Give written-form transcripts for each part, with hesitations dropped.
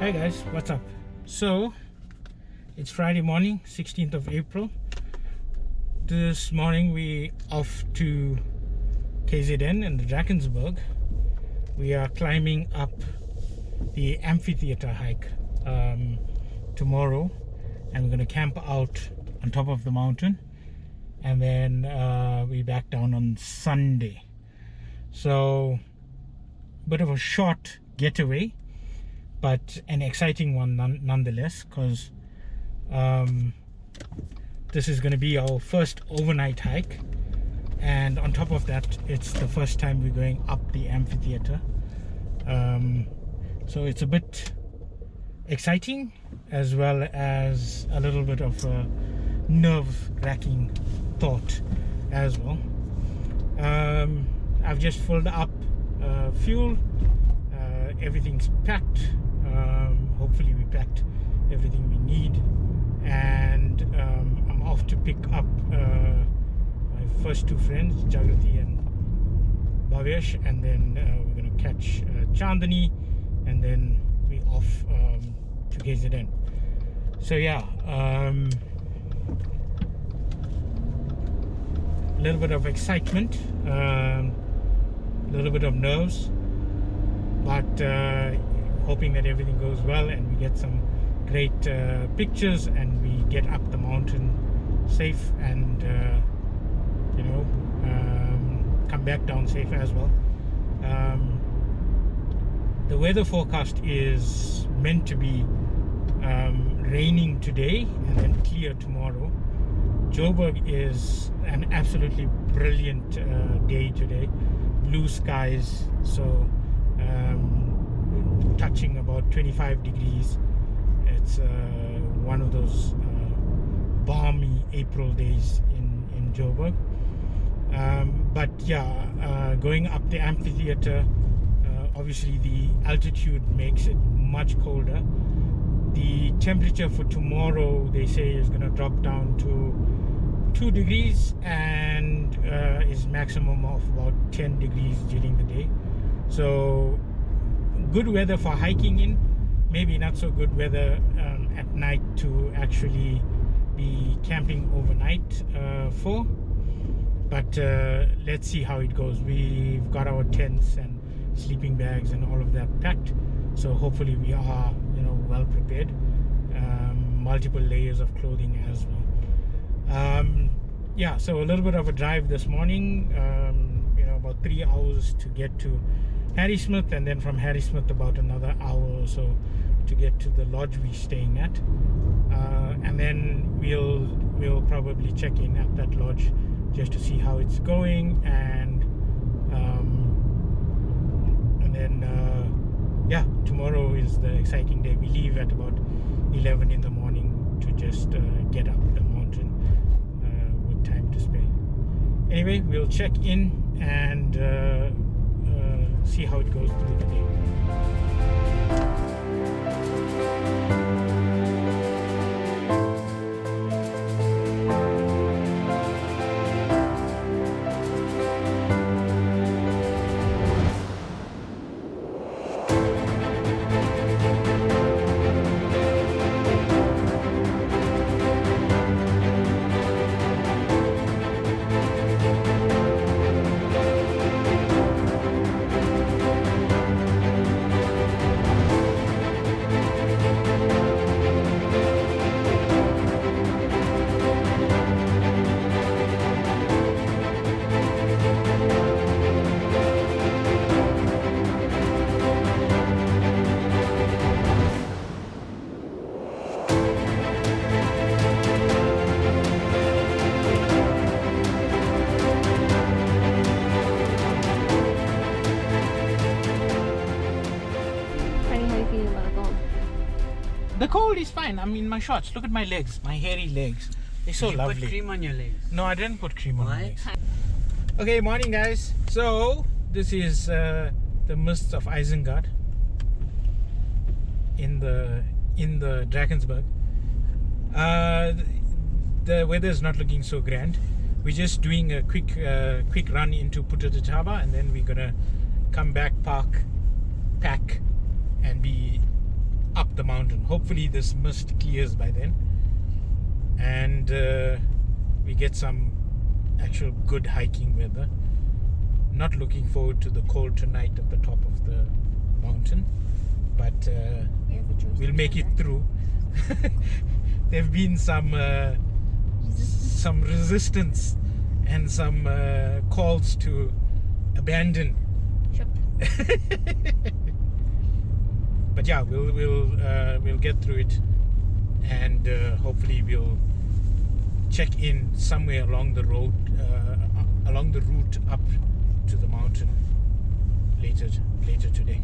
Hi guys, what's up? So it's Friday morning, 16th of April. This morning we off to KZN in the Drakensberg. We are climbing up the Amphitheater hike tomorrow, and we're going to camp out on top of the mountain, and then we back down on Sunday. So bit of a short getaway, but an exciting one nonetheless, because this is going to be our first overnight hike, and on top of that it's the first time we're going up the amphitheater. So it's a bit exciting as well as a little bit of a nerve-wracking thought as well. I've just filled up fuel. Everything's packed. Hopefully we packed everything we need, and I'm off to pick up my first two friends, Jagrati and Bhavesh, and then we're going to catch Chandani, and then we off to KZN. So yeah, a little bit of excitement, a little bit of nerves, but hoping that everything goes well and we get some great pictures and we get up the mountain safe, and come back down safe as well. The weather forecast is meant to be raining today and then clear tomorrow. Joburg is an absolutely brilliant day today, blue skies, so touching about 25 degrees. It's one of those balmy April days in Joburg. But yeah, going up the amphitheater, obviously the altitude makes it much colder. The temperature for tomorrow, they say, is going to drop down to 2 degrees and is maximum of about 10 degrees during the day. So good weather for hiking in, maybe not so good weather at night to actually be camping overnight for, but let's see how it goes. We've got our tents and sleeping bags and all of that packed, so hopefully we are well prepared. Multiple layers of clothing as well. Yeah, so a little bit of a drive this morning, about 3 hours to get to Harrismith, and then from Harrismith about another hour or so to get to the lodge we're staying at, and then we'll probably check in at that lodge just to see how it's going, and then yeah, tomorrow is the exciting day. We leave at about 11 in the morning to just get up the mountain with time to spare. Anyway, we'll check in and see how it goes through the day. The cold is fine. I'm in my shorts. Look at my legs, my hairy legs. They're so lovely. Did you put cream on your legs? No, I didn't put cream on my Why? legs. Okay, morning guys. So this is the mists of Isengard in the Drakensberg. The weather is not looking so grand. We're just doing a quick run into Putatachaba, and then we're gonna come back, pack, and be up the mountain. Hopefully this mist clears by then, and we get some actual good hiking weather. Not looking forward to the cold tonight at the top of the mountain, but we'll make it through. There have been some resistance and some calls to abandon. But yeah, we'll get through it, and hopefully we'll check in somewhere along the road, along the route up to the mountain later today.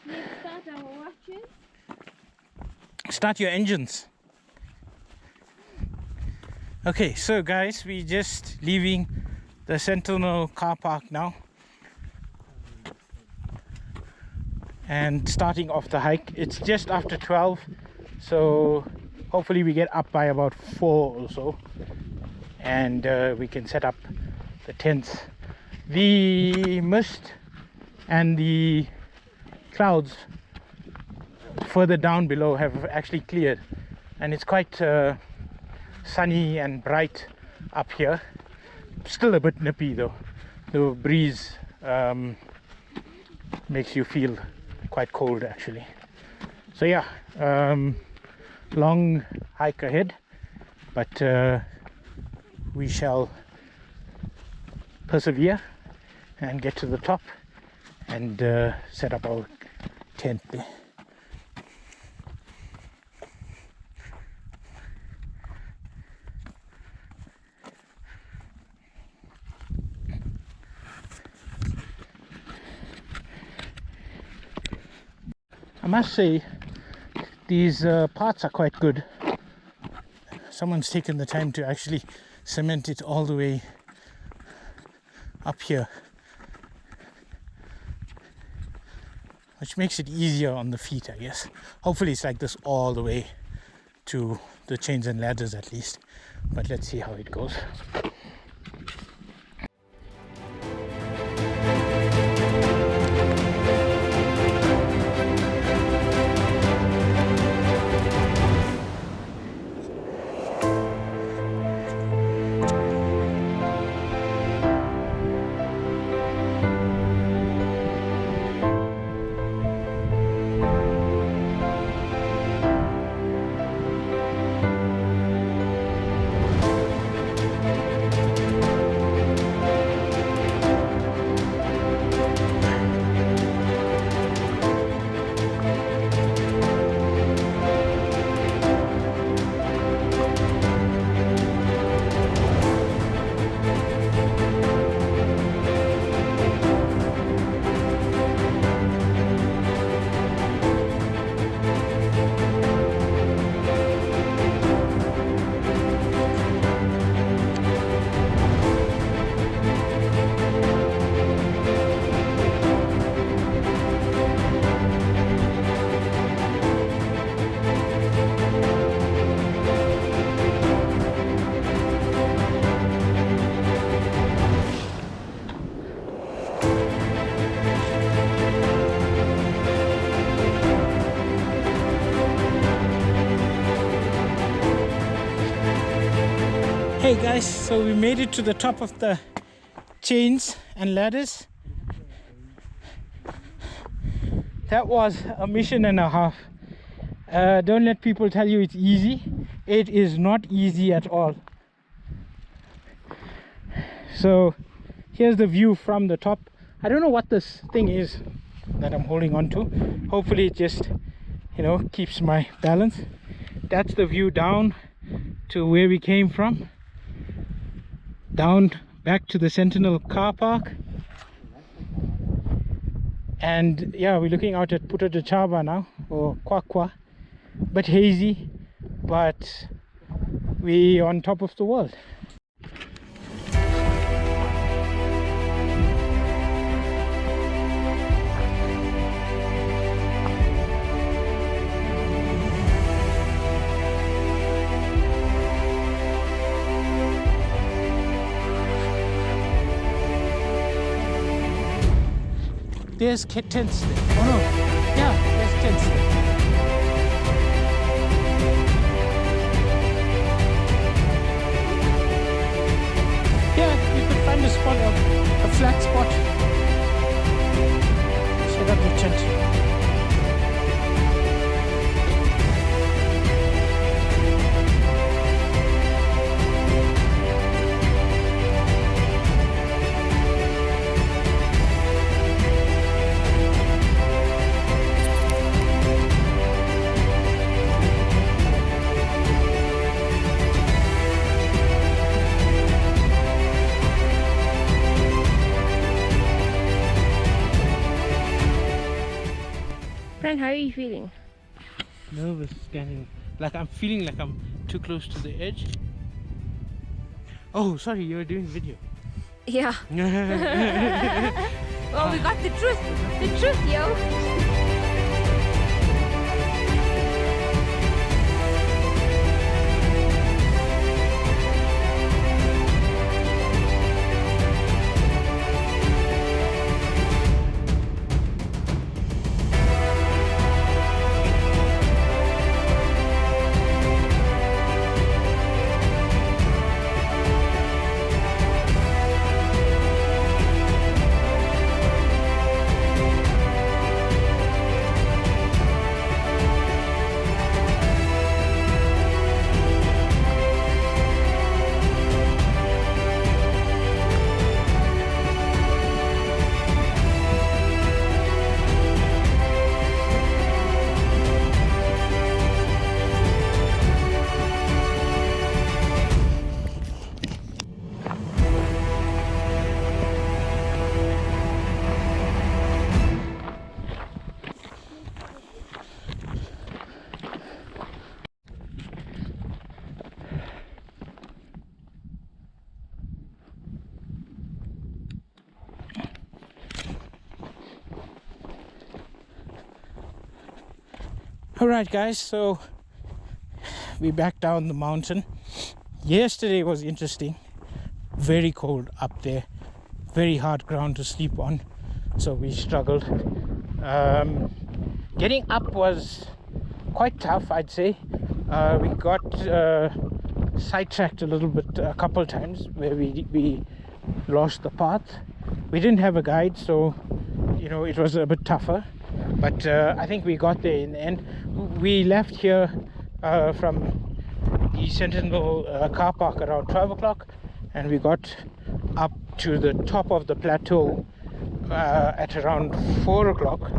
Let's start our watches. Start your engines. Okay, so guys, we're just leaving the Sentinel car park now and starting off the hike. It's just after 12, so hopefully we get up by about 4 or so, and we can set up the tents. The mist and the clouds further down below have actually cleared, and it's quite sunny and bright up here. Still a bit nippy though. The breeze makes you feel quite cold actually. So yeah, long hike ahead, but we shall persevere and get to the top and set up our tent there. I must say, these parts are quite good. Someone's taken the time to actually cement it all the way up here, which makes it easier on the feet, I guess. Hopefully it's like this all the way to the chains and ladders at least, but let's see how it goes. Hey guys, so we made it to the top of the chains and ladders. That was a mission and a half. Don't let people tell you it's easy. It is not easy at all. So here's the view from the top. I don't know what this thing is that I'm holding on to. Hopefully it just, you know, keeps my balance. That's the view down to where we came from. Down back to the Sentinel car park, and yeah, we're looking out at Tugela now, or Kwakwa. Bit hazy, but we're on top of the world. There's tents there. Oh no. Yeah, there's tents there. Yeah, you could find a spot, a flat spot. Set up your tent. Friend, how are you feeling? Nervous, kind of like I'm feeling like I'm too close to the edge. Oh, sorry, you were doing video. Yeah. Well, we got the truth, yo. Alright guys, so we're back down the mountain. Yesterday was interesting. Very cold up there. Very hard ground to sleep on. So we struggled. Getting up was quite tough, I'd say. We got sidetracked a little bit a couple times where we lost the path. We didn't have a guide, so it was a bit tougher. But I think we got there in the end. We left here from the Sentinel car park around 12 o'clock, and we got up to the top of the plateau at around 4 o'clock.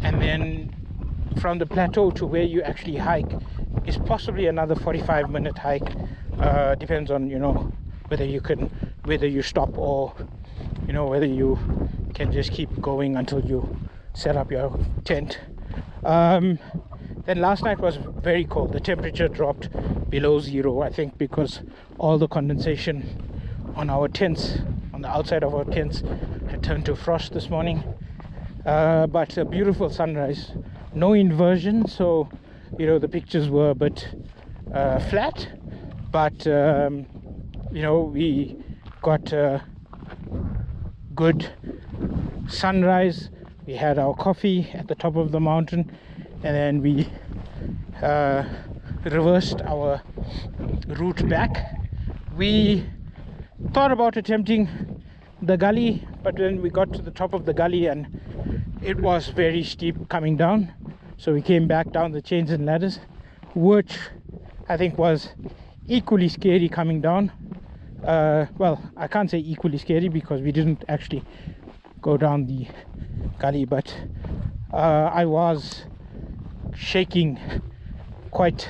And then from the plateau to where you actually hike is possibly another 45-minute hike. Depends on whether you stop or whether you can just keep going until you set up your tent. Then last night was very cold. The temperature dropped below 0, I think, because all the condensation on our tents, on the outside of our tents, had turned to frost this morning. But a beautiful sunrise, no inversion, so the pictures were a bit flat, but we got a good sunrise. We had our coffee at the top of the mountain, and then we reversed our route back. We thought about attempting the gully, but then we got to the top of the gully and it was very steep coming down, so we came back down the chains and ladders, which I think was equally scary coming down. Well, I can't say equally scary because we didn't actually go down the gully, but I was shaking quite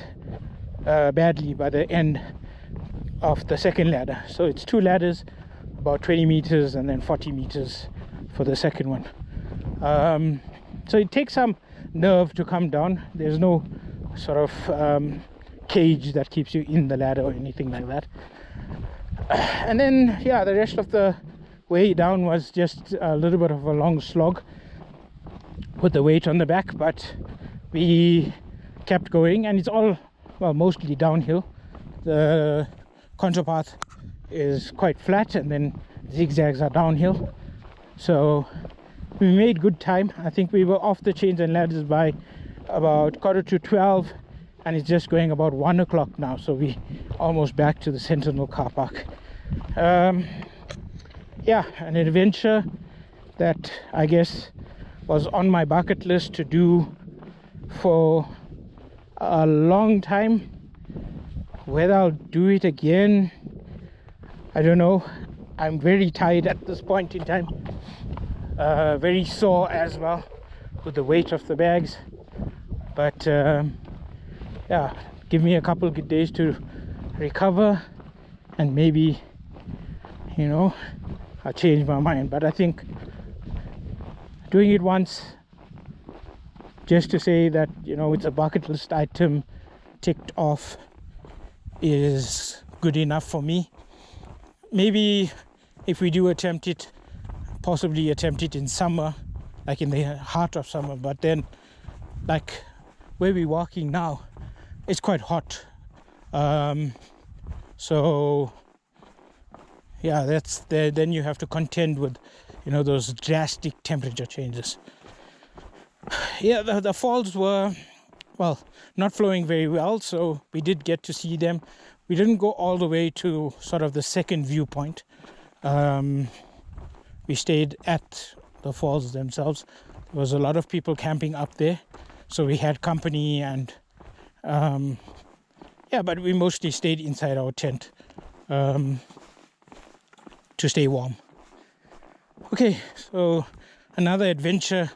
badly by the end of the second ladder. So it's 2 ladders, about 20 meters and then 40 meters for the second one. So it takes some nerve to come down. There's no sort of cage that keeps you in the ladder or anything like that. And then the rest of the way down was just a little bit of a long slog with the weight on the back, but we kept going, and it's all mostly downhill. The contour path is quite flat and then zigzags are downhill, so we made good time. I think we were off the chains and ladders by about 11:45, and it's just going about 1 o'clock now, so we almost back to the Sentinel car park. Yeah, an adventure that I guess was on my bucket list to do for a long time. Whether I'll do it again, I don't know. I'm very tired at this point in time, very sore as well with the weight of the bags, but yeah, give me a couple of good days to recover, and maybe, you know, I'll change my mind. But I think doing it once just to say that, you know, it's a bucket list item ticked off is good enough for me. Maybe if we do attempt it, possibly attempt it in summer, like in the heart of summer, but then like where we're walking now, it's quite hot, so yeah, that's there. Then you have to contend with, you know, those drastic temperature changes. Yeah, the falls were, well, not flowing very well, so we did get to see them. We didn't go all the way to sort of the second viewpoint. We stayed at the falls themselves. There was a lot of people camping up there, so we had company, and yeah, but we mostly stayed inside our tent to stay warm. Okay, so another adventure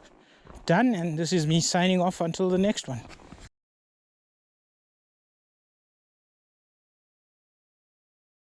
done, and this is me signing off until the next one.